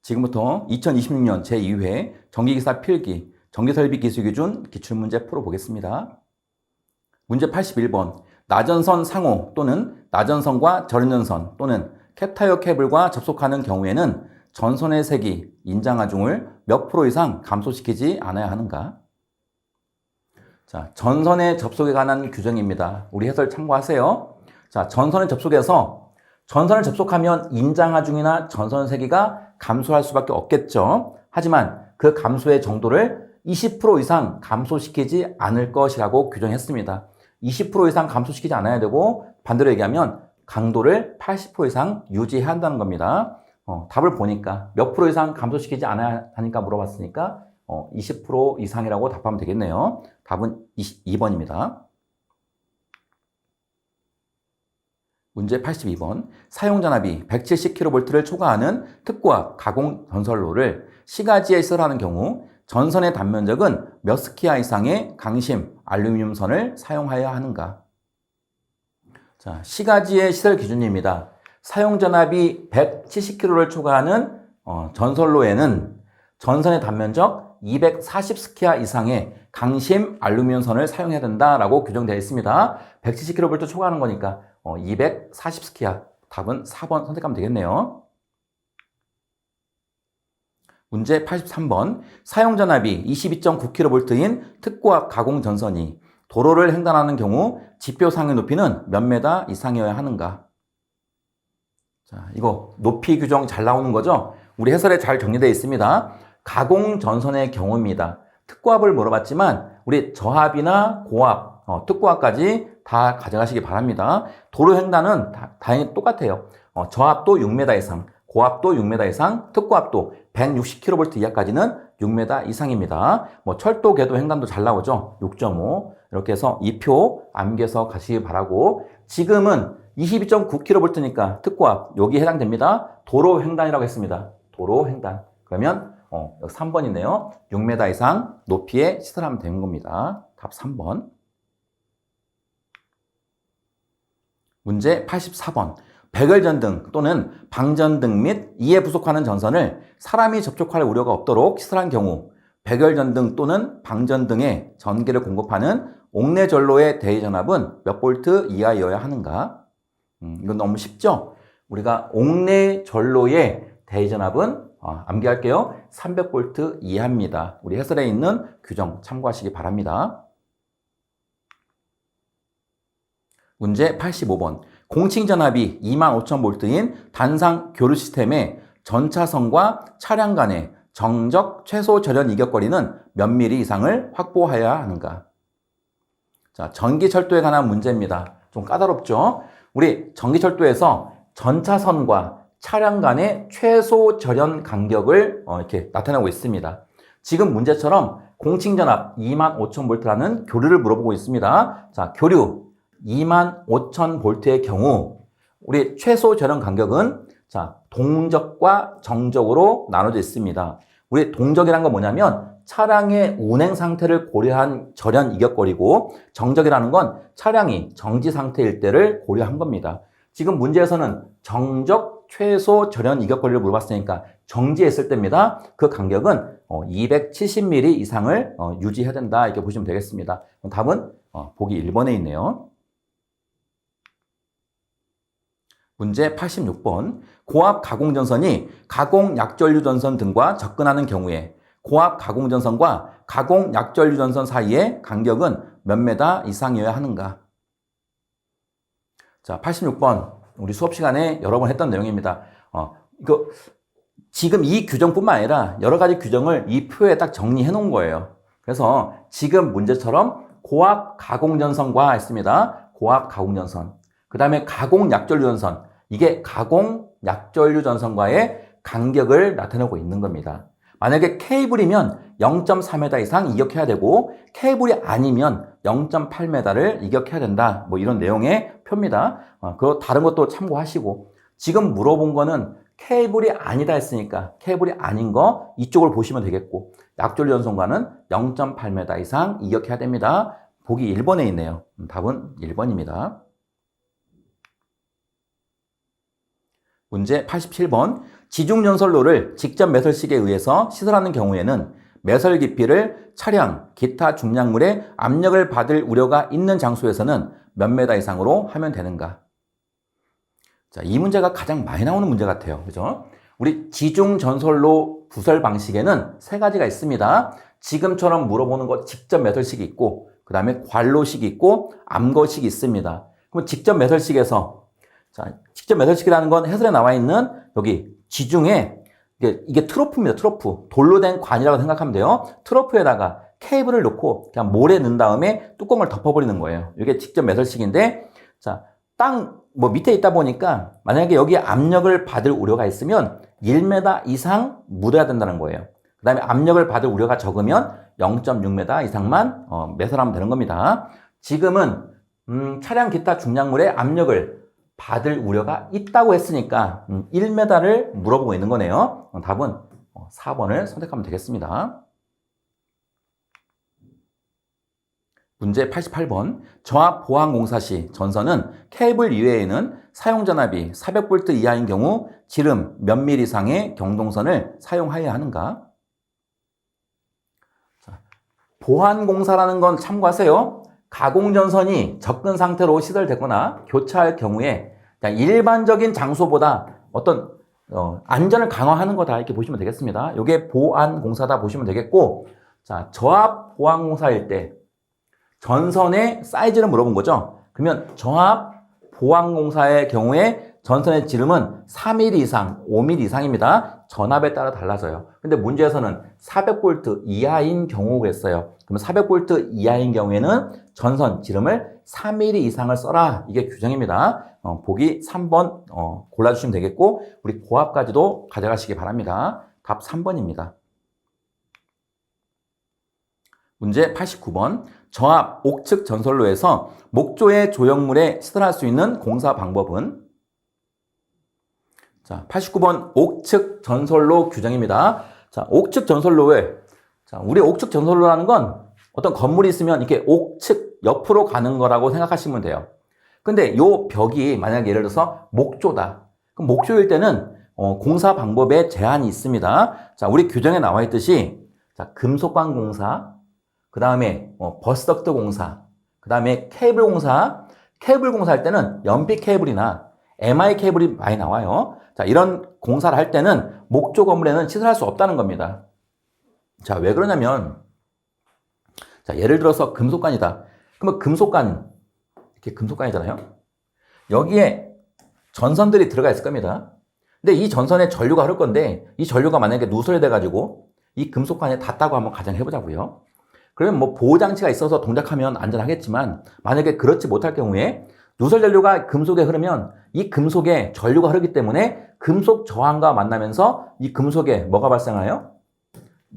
지금부터 2026년 제2회 전기기사 필기 전기설비 기술기준 기출문제 풀어보겠습니다. 문제 81번 나전선 상호 또는 나전선과 절연전선 또는 캡타이어 케이블과 접속하는 경우에는 전선의 색이 인장하중을 몇 프로 이상 감소시키지 않아야 하는가? 자, 전선의 접속에 관한 규정입니다. 우리 해설 참고하세요. 자, 전선의 접속에서 전선을 접속하면 인장하중이나 전선 세기가 감소할 수밖에 없겠죠. 하지만 그 감소의 정도를 20% 이상 감소시키지 않을 것이라고 규정했습니다. 20% 이상 감소시키지 않아야 되고 반대로 얘기하면 강도를 80% 이상 유지해야 한다는 겁니다. 답을 보니까 몇 프로 이상 감소시키지 않아야 하니까 물어봤으니까 20% 이상이라고 답하면 되겠네요. 답은 22번입니다. 문제 82번 사용전압이 170kV를 초과하는 특고압 가공 전선로를 시가지에 시설하는 경우 전선의 단면적은 몇 스키아 이상의 강심 알루미늄 선을 사용하여야 하는가? 자, 시가지의 시설 기준입니다. 사용전압이 170kV를 초과하는 전선로에는 전선의 단면적 240스키아 이상의 강심 알루미늄 선을 사용해야 된다라고 규정되어 있습니다. 170kV 초과하는 거니까 240스키아 답은 4번 선택하면 되겠네요. 문제 83번 사용전압이 22.9kV인 특고압 가공전선이 도로를 횡단하는 경우 지표상의 높이는 몇 메다 이상이어야 하는가? 자, 이거 높이 규정 잘 나오는 거죠? 우리 해설에 잘 정리되어 있습니다. 가공전선의 경우입니다. 특고압을 물어봤지만 우리 저압이나 고압, 특고압까지 다 가져가시기 바랍니다. 도로 횡단은 다행히 똑같아요. 저압도 6m 이상, 고압도 6m 이상, 특고압도 160kV 이하까지는 6m 이상입니다. 철도 궤도 횡단도 잘 나오죠? 6.5 이렇게 해서 이 표 암기해서 가시기 바라고 지금은 22.9kV니까 특고압 여기 해당됩니다. 도로 횡단이라고 했습니다. 도로 횡단. 그러면 3번이네요. 6m 이상 높이에 시설하면 되는 겁니다. 답 3번. 문제 84번. 백열전등 또는 방전등 및 이에 부속하는 전선을 사람이 접촉할 우려가 없도록 시설한 경우 백열전등 또는 방전등에 전기를 공급하는 옥내전로의 대전압은 몇 볼트 이하여야 하는가? 이건 너무 쉽죠? 우리가 옥내전로의 대전압은 암기할게요. 300V 이하입니다. 우리 해설에 있는 규정 참고하시기 바랍니다. 문제 85번. 공칭전압이 25,000V인 단상 교류 시스템의 전차선과 차량 간의 정적 최소 절연 이격거리는 몇 미리 이상을 확보해야 하는가? 자, 전기철도에 관한 문제입니다. 좀 까다롭죠? 우리 전기철도에서 전차선과 차량 간의 최소 절연 간격을 이렇게 나타내고 있습니다. 지금 문제처럼 공칭전압 25,000V라는 교류를 물어보고 있습니다. 자, 교류 25,000V의 경우 우리 최소 절연 간격은 자, 동적과 정적으로 나눠져 있습니다. 우리 동적이란 건 뭐냐면 차량의 운행 상태를 고려한 절연 이격거리고 정적이라는 건 차량이 정지 상태일 때를 고려한 겁니다. 지금 문제에서는 정적 최소 절연 이격거리를 물어봤으니까 정지했을 때입니다. 그 간격은 270mm 이상을 유지해야 된다 이렇게 보시면 되겠습니다. 답은 보기 1번에 있네요. 문제 86번. 고압 가공전선이 가공 약전류전선 등과 접근하는 경우에 고압 가공전선과 가공 약전류전선 사이의 간격은 몇 메다 이상이어야 하는가? 자, 86번. 우리 수업 시간에 여러 번 했던 내용입니다. 이거 지금 이 규정뿐만 아니라 여러 가지 규정을 이 표에 딱 정리해 놓은 거예요. 그래서 지금 문제처럼 고압 가공전선과 했습니다. 고압 가공전선. 그 다음에 가공 약전류전선. 이게 가공 약전류전선과의 간격을 나타내고 있는 겁니다. 만약에 케이블이면 0.4m 이상 이격해야 되고 케이블이 아니면 0.8m를 이격해야 된다. 이런 내용의 표입니다. 그 다른 것도 참고하시고 지금 물어본 거는 케이블이 아니다 했으니까 케이블이 아닌 거 이쪽을 보시면 되겠고 약전류전선과는 0.8m 이상 이격해야 됩니다. 보기 1번에 있네요. 답은 1번입니다. 문제 87번. 지중전선로를 직접 매설식에 의해서 시설하는 경우에는 매설 깊이를 차량, 기타 중량물의 압력을 받을 우려가 있는 장소에서는 몇 메다 이상으로 하면 되는가? 자, 이 문제가 가장 많이 나오는 문제 같아요. 그죠? 우리 지중전선로 부설 방식에는 세 가지가 있습니다. 지금처럼 물어보는 거 직접 매설식이 있고, 그 다음에 관로식이 있고, 암거식이 있습니다. 그럼 직접 매설식에서, 자, 직접 매설식이라는 건 해설에 나와 있는 여기 지중에 이게 트로프입니다. 트로프. 돌로 된 관이라고 생각하면 돼요. 트로프에다가 케이블을 놓고 그냥 모래 넣은 다음에 뚜껑을 덮어버리는 거예요. 이게 직접 매설식인데, 자, 땅 밑에 있다 보니까 만약에 여기에 압력을 받을 우려가 있으면 1m 이상 묻어야 된다는 거예요. 그 다음에 압력을 받을 우려가 적으면 0.6m 이상만 매설하면 되는 겁니다. 지금은 차량 기타 중량물의 압력을 받을 우려가 있다고 했으니까 1m를 물어보고 있는 거네요. 답은 4번을 선택하면 되겠습니다. 문제 88번. 저압 보완 공사 시 전선은 케이블 이외에는 사용 전압이 400V 이하인 경우 지름 몇 밀 이상의 경동선을 사용하여야 하는가? 자, 보완 공사라는 건 참고하세요. 가공전선이 접근 상태로 시설되거나 교차할 경우에 그냥 일반적인 장소보다 어떤 안전을 강화하는 거다 이렇게 보시면 되겠습니다. 이게 보완 공사다 보시면 되겠고, 자, 저압 보완 공사일 때 전선의 사이즈를 물어본 거죠. 그러면 저압 보완 공사의 경우에 전선의 지름은 4mm 이상, 5mm 이상입니다. 전압에 따라 달라져요. 근데 문제에서는 400V 이하인 경우겠어요. 그러면 400V 이하인 경우에는 전선 지름을 4mm 이상을 써라. 이게 규정입니다. 보기 3번 골라주시면 되겠고, 우리 고압까지도 가져가시기 바랍니다. 답 3번입니다. 문제 89번. 저압 옥측 전선로에서 목조의 조형물에 시설할 수 있는 공사 방법은? 자, 89번 옥측 전선로 규정입니다. 자, 옥측 전선로에, 자, 우리 옥측 전선로라는 건 어떤 건물이 있으면 이렇게 옥측 옆으로 가는 거라고 생각하시면 돼요. 근데 요 벽이 만약에 예를 들어서 목조다. 그럼 목조일 때는 공사 방법에 제한이 있습니다. 자, 우리 규정에 나와 있듯이, 자, 금속관 공사, 그 다음에 버스덕트 공사, 그 다음에 케이블 공사, 케이블 공사할 때는 연피 케이블이나 MI 케이블이 많이 나와요. 자, 이런 공사를 할 때는 목조 건물에는 시설할 수 없다는 겁니다. 자, 왜 그러냐면, 자, 예를 들어서 금속관이다. 그러면 금속관, 이렇게 금속관이잖아요. 여기에 전선들이 들어가 있을 겁니다. 근데 이 전선에 전류가 흐를 건데, 이 전류가 만약에 누설이 돼가지고 이 금속관에 닿다고 한번 가정해보자고요. 그러면 보호장치가 있어서 동작하면 안전하겠지만, 만약에 그렇지 못할 경우에 누설 전류가 금속에 흐르면 이 금속에 전류가 흐르기 때문에 금속 저항과 만나면서 이 금속에 뭐가 발생하여?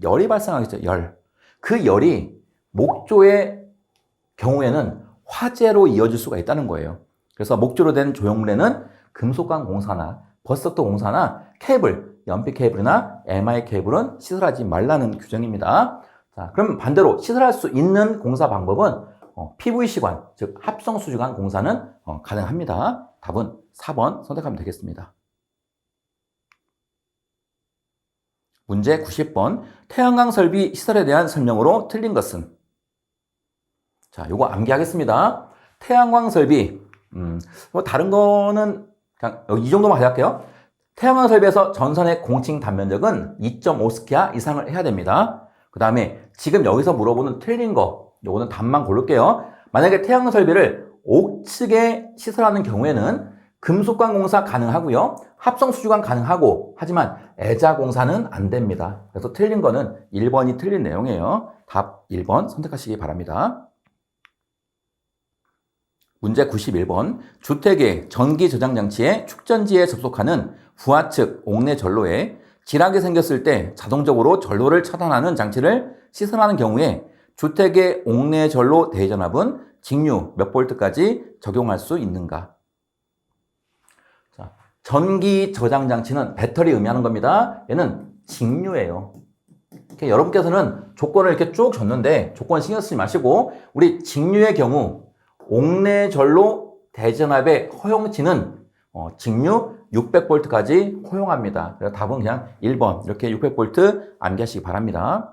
열이 발생하겠죠. 열. 그 열이 목조의 경우에는 화재로 이어질 수가 있다는 거예요. 그래서 목조로 된 조형물에는 금속관 공사나 버스덕트 공사나 케이블, 연피 케이블이나 MI 케이블은 시설하지 말라는 규정입니다. 자, 그럼 반대로 시설할 수 있는 공사 방법은 PVC관, 즉 합성수주관 공사는 가능합니다. 답은 4번 선택하면 되겠습니다. 문제 90번. 태양광 설비 시설에 대한 설명으로 틀린 것은? 자, 요거 암기하겠습니다. 태양광 설비, 다른 거는 그냥 이 정도만 가져갈게요. 태양광 설비에서 전선의 공칭 단면적은 2.5스키아 이상을 해야 됩니다. 그 다음에 지금 여기서 물어보는 틀린 거, 요거는 답만 고를게요. 만약에 태양광 설비를 옥측에 시설하는 경우에는 금속관 공사 가능하고요. 합성수주관 가능하고, 하지만 애자 공사는 안 됩니다. 그래서 틀린 거는 1번이 틀린 내용이에요. 답 1번 선택하시기 바랍니다. 문제 91번. 주택의 전기 저장 장치의 축전지에 접속하는 부하측 옥내 전로에 지락이 생겼을 때 자동적으로 전로를 차단하는 장치를 시설하는 경우에 주택의 옥내 전로 대전압은 직류 몇 볼트까지 적용할 수 있는가? 자, 전기 저장 장치는 배터리 의미하는 겁니다. 얘는 직류예요. 여러분께서는 조건을 이렇게 쭉 줬는데 조건 신경 쓰지 마시고, 우리 직류의 경우 옥내 전로 대전압의 허용치는 직류 600V까지 허용합니다. 그래서 답은 그냥 1번 이렇게 600V 암기하시기 바랍니다.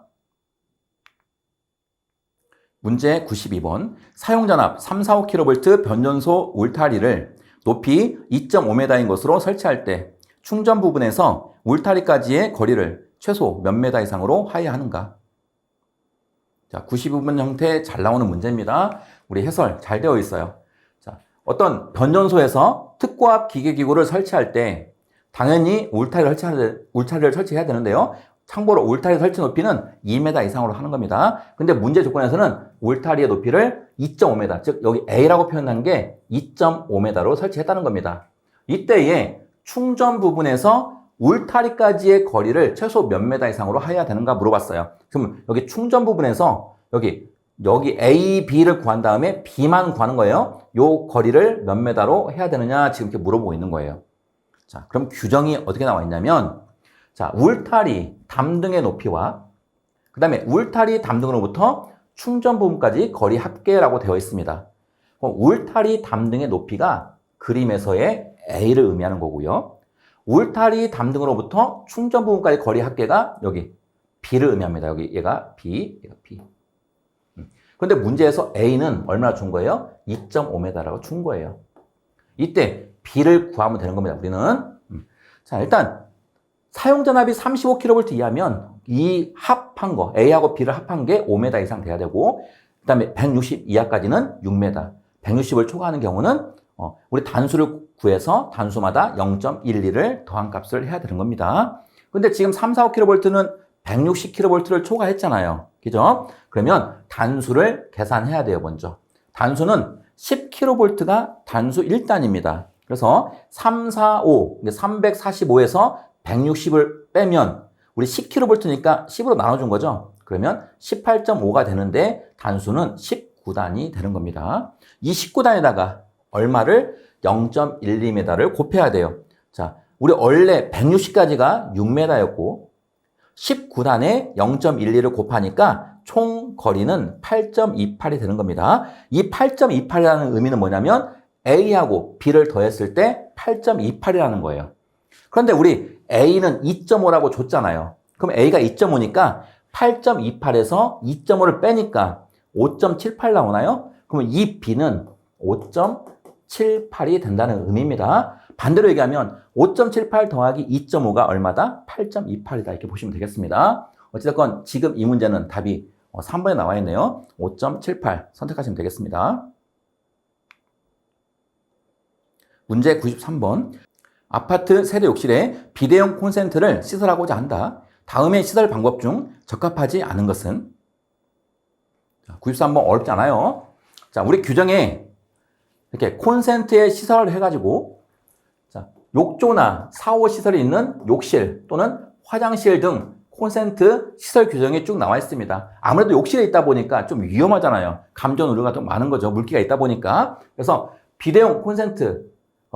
문제 92번. 사용전압 345kV 변전소 울타리를 높이 2.5m인 것으로 설치할 때 충전 부분에서 울타리까지의 거리를 최소 몇 m 이상으로 하여야 하는가? 자, 92번 형태 잘 나오는 문제입니다. 우리 해설 잘 되어 있어요. 자, 어떤 변전소에서 특고압 기계기구를 설치할 때 당연히 울타리를 설치해야 되는데요. 참고로 울타리 설치 높이는 2m 이상으로 하는 겁니다. 근데 문제 조건에서는 울타리의 높이를 2.5m, 즉 여기 A라고 표현한 게 2.5m로 설치했다는 겁니다. 이때에 충전 부분에서 울타리까지의 거리를 최소 몇 m 이상으로 해야 되는가 물어봤어요. 그럼 여기 충전 부분에서 여기 A, B를 구한 다음에 B만 구하는 거예요. 요 거리를 몇 m로 해야 되느냐 지금 이렇게 물어보고 있는 거예요. 자, 그럼 규정이 어떻게 나와 있냐면, 자, 울타리 담등의 높이와 그 다음에 울타리 담등으로부터 충전 부분까지 거리 합계라고 되어 있습니다. 그럼 울타리 담등의 높이가 그림에서의 A를 의미하는 거고요. 울타리 담등으로부터 충전 부분까지 거리 합계가 여기 B를 의미합니다. 여기 얘가 B, 얘가 B. 그런데 문제에서 A는 얼마나 준 거예요? 2.5m라고 준 거예요. 이때 B를 구하면 되는 겁니다. 우리는. 자, 일단 사용전압이 35kV 이하면 이 합한 거, A하고 B를 합한 게 5m 이상 돼야 되고, 그 다음에 160 이하까지는 6m, 160을 초과하는 경우는 우리 단수를 구해서 단수마다 0.12를 더한 값을 해야 되는 겁니다. 근데 지금 3, 4, 5kV는 160kV를 초과했잖아요. 그죠? 그러면 단수를 계산해야 돼요, 먼저. 단수는 10kV가 단수 1단입니다. 그래서 3, 4, 5, 345에서 160을 빼면 우리 10kV니까 10으로 나눠준 거죠. 그러면 18.5가 되는데 단수는 19단이 되는 겁니다. 이 19단에다가 얼마를 0.12m를 곱해야 돼요. 자, 우리 원래 160까지가 6m였고 19단에 0.12를 곱하니까 총 거리는 8.28이 되는 겁니다. 이 8.28이라는 의미는 뭐냐면 A하고 B를 더했을 때 8.28이라는 거예요. 그런데 우리 A는 2.5라고 줬잖아요. 그럼 A가 2.5니까 8.28에서 2.5를 빼니까 5.78 나오나요? 그러면 이 B는 5.78이 된다는 의미입니다. 반대로 얘기하면 5.78 더하기 2.5가 얼마다? 8.28이다. 이렇게 보시면 되겠습니다. 어찌됐건 지금 이 문제는 답이 3번에 나와 있네요. 5.78 선택하시면 되겠습니다. 문제 93번. 아파트 세대 욕실에 비대용 콘센트를 시설하고자 한다. 다음의 시설 방법 중 적합하지 않은 것은? 93번 어렵지 않아요. 자, 우리 규정에 이렇게 콘센트에 시설을 해가지고 자, 욕조나 샤워 시설이 있는 욕실 또는 화장실 등 콘센트 시설 규정이 쭉 나와 있습니다. 아무래도 욕실에 있다 보니까 좀 위험하잖아요. 감전 우려가 좀 많은 거죠. 물기가 있다 보니까. 그래서 비대용 콘센트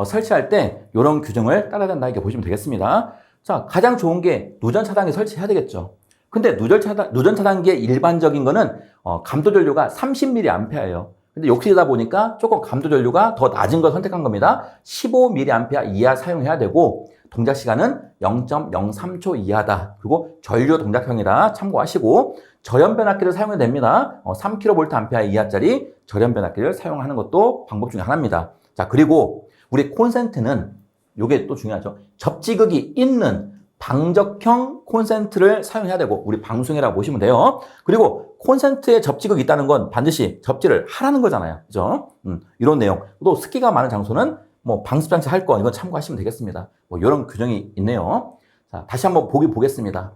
설치할 때 이런 규정을 따라야 된다 이렇게 보시면 되겠습니다. 자, 가장 좋은 게 누전 차단기 설치해야 되겠죠. 근데 누전 차단기의 일반적인 거는 감도 전류가 30mA예요. 근데 욕실이다 보니까 조금 감도 전류가 더 낮은 걸 선택한 겁니다. 15mA 이하 사용해야 되고 동작 시간은 0.03초 이하다. 그리고 전류 동작형이라 참고하시고 절연 변압기를 사용해도 됩니다. 3kVA 이하짜리 절연 변압기를 사용하는 것도 방법 중에 하나입니다. 자, 그리고 우리 콘센트는 요게 또 중요하죠. 접지극이 있는 방적형 콘센트를 사용해야 되고 우리 방수형이라고 보시면 돼요. 그리고 콘센트에 접지극이 있다는 건 반드시 접지를 하라는 거잖아요. 그죠? 이런 내용. 또 습기가 많은 장소는 뭐 방습장치 할 거 이건 참고하시면 되겠습니다. 뭐 이런 규정이 있네요. 자, 다시 한번 보겠습니다.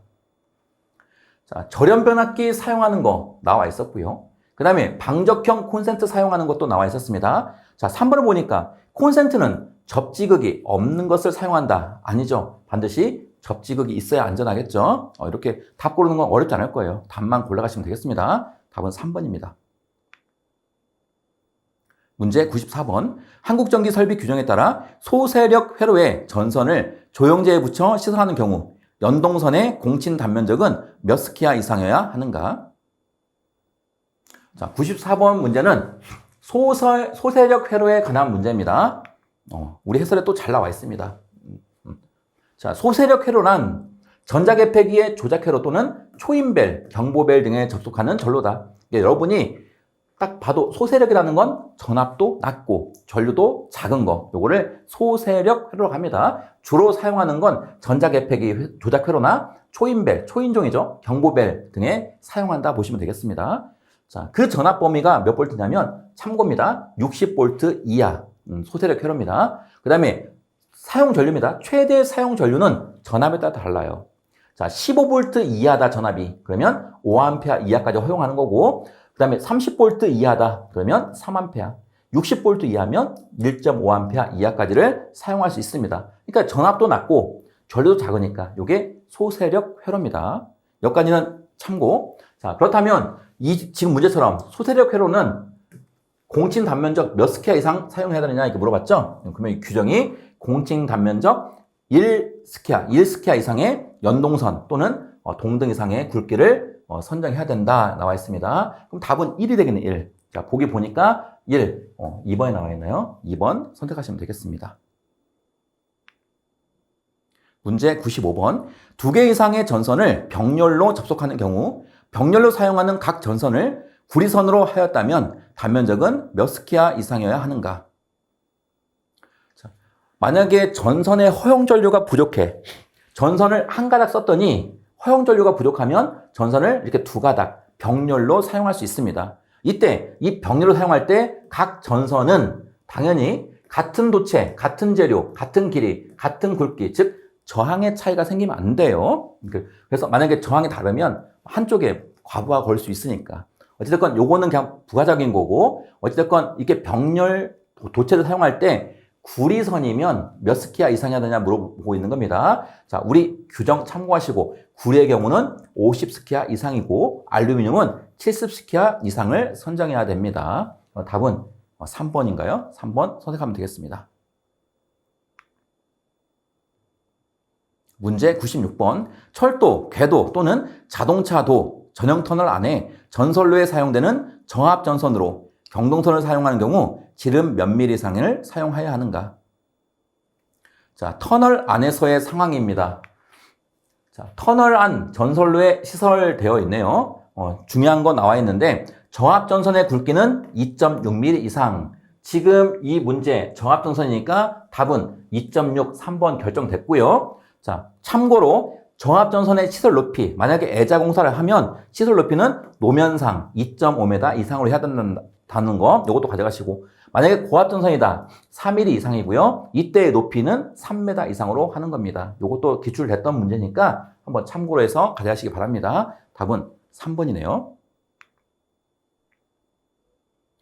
자, 절연 변압기 사용하는 거 나와 있었고요. 그 다음에 방적형 콘센트 사용하는 것도 나와 있었습니다. 자, 3번을 보니까 콘센트는 접지극이 없는 것을 사용한다. 아니죠. 반드시 접지극이 있어야 안전하겠죠. 이렇게 답 고르는 건 어렵지 않을 거예요. 답만 골라가시면 되겠습니다. 답은 3번입니다. 문제 94번. 한국전기 설비 규정에 따라 소세력 회로에 전선을 조영제에 붙여 시설하는 경우 연동선의 공친 단면적은 몇 스키야 이상이어야 하는가? 자, 94번 문제는 소세력 회로에 관한 문제입니다. 우리 해설에 또 잘 나와 있습니다. 자, 소세력 회로란 전자개폐기의 조작 회로 또는 초인벨, 경보벨 등에 접속하는 전로다. 여러분이 딱 봐도 소세력이라는 건 전압도 낮고 전류도 작은 거, 요거를 소세력 회로라고 합니다. 주로 사용하는 건 전자개폐기 조작 회로나 초인벨, 초인종이죠. 경보벨 등에 사용한다 보시면 되겠습니다. 자, 그 전압 범위가 몇 볼트냐면 참고입니다. 60V 이하 소세력 회로입니다. 그 다음에 사용 전류입니다. 최대 사용 전류는 전압에 따라 달라요. 자, 15V 이하다 전압이. 그러면 5A 이하까지 허용하는 거고, 그 다음에 30V 이하다. 그러면 3A. 60V 이하면 1.5A 이하까지를 사용할 수 있습니다. 그러니까 전압도 낮고 전류도 작으니까 이게 소세력 회로입니다. 여기까지는 참고. 자, 그렇다면 지금 문제처럼 소세력 회로는 공칭 단면적 몇 스퀘어 이상 사용해야 되느냐 이렇게 물어봤죠? 그러면 이 규정이 공칭 단면적 1스퀘어 이상의 연동선 또는 동등 이상의 굵기를 선정해야 된다 나와 있습니다. 그럼 답은 1이 되겠네, 1. 자, 보기 보니까 1, 2번에 나와 있나요? 2번 선택하시면 되겠습니다. 문제 95번. 2개 이상의 전선을 병렬로 접속하는 경우 병렬로 사용하는 각 전선을 구리선으로 하였다면 단면적은 몇 스퀘어 이상이어야 하는가? 자, 만약에 전선의 허용전류가 부족해. 전선을 한 가닥 썼더니 허용전류가 부족하면 전선을 이렇게 2가닥 병렬로 사용할 수 있습니다. 이때 이 병렬로 사용할 때 각 전선은 당연히 같은 도체, 같은 재료, 같은 길이, 같은 굵기, 즉 저항의 차이가 생기면 안 돼요. 그래서 만약에 저항이 다르면 한쪽에 과부하 걸 수 있으니까. 어찌됐건 요거는 그냥 부가적인 거고, 어찌됐건 이렇게 병렬 도체를 사용할 때 구리선이면 몇 스퀘어 이상이어야 되냐 물어보고 있는 겁니다. 자, 우리 규정 참고하시고 구리의 경우는 50스퀘어 이상이고 알루미늄은 70스퀘어 이상을 선정해야 됩니다. 답은 3번인가요? 3번 선택하면 되겠습니다. 문제 96번. 철도, 궤도 또는 자동차도 전용 터널 안에 전선로에 사용되는 정합전선으로 경동선을 사용하는 경우 지름 몇 미리 이상을 사용해야 하는가? 자, 터널 안에서의 상황입니다. 자, 터널 안 전선로에 시설되어 있네요. 중요한 거 나와 있는데 정합전선의 굵기는 2.6mm 이상. 지금 이 문제 정합전선이니까 답은 2.6, 3번 결정됐고요. 자, 참고로 정합전선의 시설 높이, 만약에 애자공사를 하면 시설 높이는 노면상 2.5m 이상으로 해야 된다는 거, 이것도 가져가시고, 만약에 고압전선이다, 4mm 이상이고요. 이때의 높이는 3m 이상으로 하는 겁니다. 이것도 기출됐던 문제니까 한번 참고로 해서 가져가시기 바랍니다. 답은 3번이네요.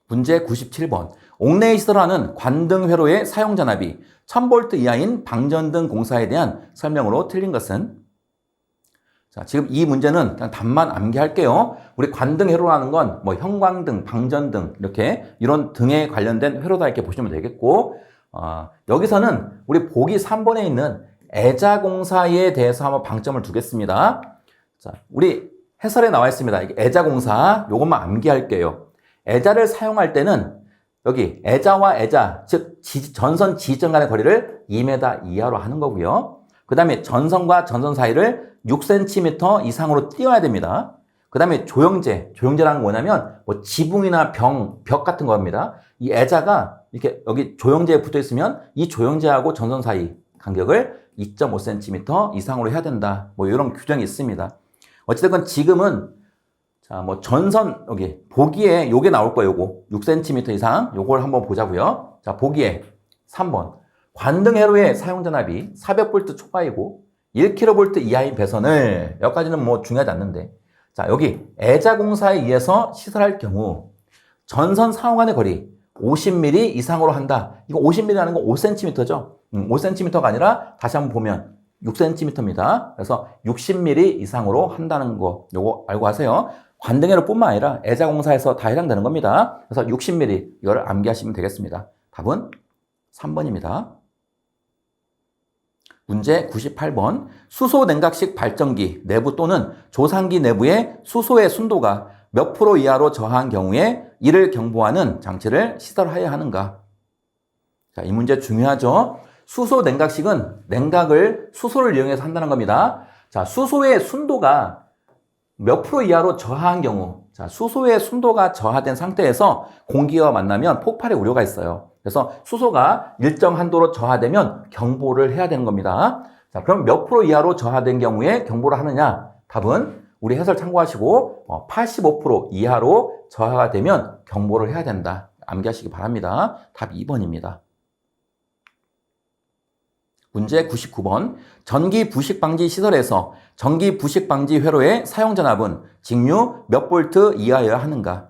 문제 97번. 옥내에 시설하는 관등회로의 사용전압이 1000V 이하인 방전등 공사에 대한 설명으로 틀린 것은? 자, 지금 이 문제는 그냥 답만 암기할게요. 우리 관등회로라는 건 뭐 형광등, 방전등 이런 등에 관련된 회로다 이렇게 보시면 되겠고, 여기서는 우리 보기 3번에 있는 애자공사에 대해서 한번 방점을 두겠습니다. 자, 우리 해설에 나와 있습니다. 애자공사, 요것만 암기할게요. 애자를 사용할 때는 여기 애자와 애자, 즉 전선 지지점 간의 거리를 2m 이하로 하는 거고요. 그 다음에 전선과 전선 사이를 6cm 이상으로 띄워야 됩니다. 그 다음에 조형제라는 건 뭐냐면 뭐 지붕이나 벽 같은 겁니다. 이 애자가 이렇게 여기 조형제에 붙어 있으면 이 조형제하고 전선 사이 간격을 2.5cm 이상으로 해야 된다. 뭐 이런 규정이 있습니다. 어찌됐건 지금은 자, 뭐 전선 여기 보기에 요게 나올 거예요. 요거 6cm 이상 요걸 한번 보자고요. 자, 보기에 3번. 관등회로의 사용 전압이 400V 초과이고 1kV 이하인 배선을, 여기까지는 뭐 중요하지 않는데, 자, 여기 애자공사에 의해서 시설할 경우 전선 상호 간의 거리 50mm 이상으로 한다. 이거 50mm라는 건 5cm죠. 5cm가 아니라 다시 한번 보면 6cm입니다. 그래서 60mm 이상으로 한다는 거 요거 알고 하세요. 관등회로뿐만 아니라 애자공사에서 다 해당되는 겁니다. 그래서 60mm 이거를 암기하시면 되겠습니다. 답은 3번입니다. 문제 98번. 수소 냉각식 발전기 내부 또는 조상기 내부의 수소의 순도가 몇 프로 이하로 저하한 경우에 이를 경보하는 장치를 시설하여야 하는가? 자, 이 문제 중요하죠. 수소 냉각식은 냉각을 수소를 이용해서 한다는 겁니다. 자, 수소의 순도가 몇 프로 이하로 저하한 경우, 자, 수소의 순도가 저하된 상태에서 공기와 만나면 폭발의 우려가 있어요. 그래서 수소가 일정 한도로 저하되면 경보를 해야 되는 겁니다. 자, 그럼 몇 프로 이하로 저하된 경우에 경보를 하느냐? 답은 우리 해설 참고하시고 85% 이하로 저하가 되면 경보를 해야 된다. 암기하시기 바랍니다. 답 2번입니다. 문제 99번. 전기 부식 방지 시설에서 전기 부식 방지 회로의 사용 전압은 직류 몇 볼트 이하여야 하는가?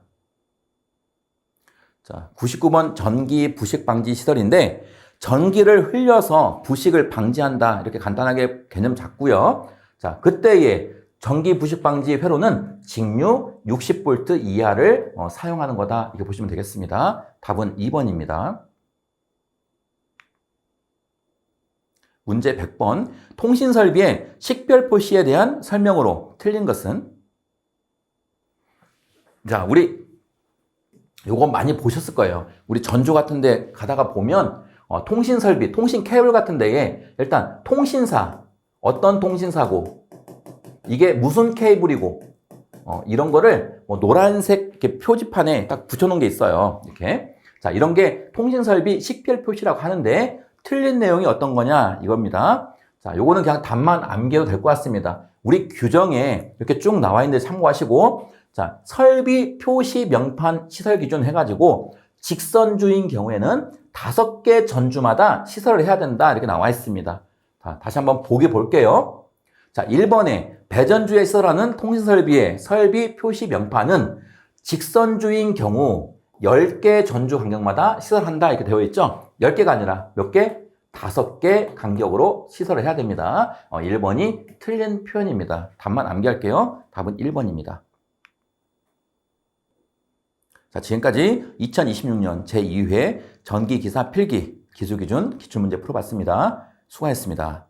자, 99번 전기 부식 방지 시설인데 전기를 흘려서 부식을 방지한다. 이렇게 간단하게 개념 잡고요. 자, 그때의 전기 부식 방지 회로는 직류 60V 이하를 사용하는 거다. 이렇게 보시면 되겠습니다. 답은 2번입니다. 문제 100번. 통신 설비의 식별 표시에 대한 설명으로 틀린 것은? 자, 우리 요거 많이 보셨을 거예요. 우리 전주 같은 데 가다가 보면 통신 설비, 통신 케이블 같은 데에 일단 통신사, 어떤 통신사고 이게 무슨 케이블이고 이런 거를 노란색 이렇게 표지판에 딱 붙여놓은 게 있어요. 이렇게. 자, 이런 게 통신 설비 식별 표시라고 하는데 틀린 내용이 어떤 거냐 이겁니다. 자, 요거는 그냥 답만 암기해도 될 것 같습니다. 우리 규정에 이렇게 쭉 나와 있는데 참고하시고, 자, 설비 표시 명판 시설 기준 해가지고 직선주인 경우에는 5개 전주마다 시설을 해야 된다 이렇게 나와 있습니다. 자, 다시 한번 보기 볼게요. 자, 1번에 배전주에 시설하는 통신설비의 설비 표시 명판은 직선주인 경우 10개 전주 간격마다 시설한다 이렇게 되어 있죠. 10개가 아니라 몇 개? 5개 간격으로 시설을 해야 됩니다. 1번이 틀린 표현입니다. 답만 암기할게요. 답은 1번입니다. 자, 지금까지 2026년 제2회 전기기사 필기 기술기준 기출문제 풀어봤습니다. 수고하셨습니다.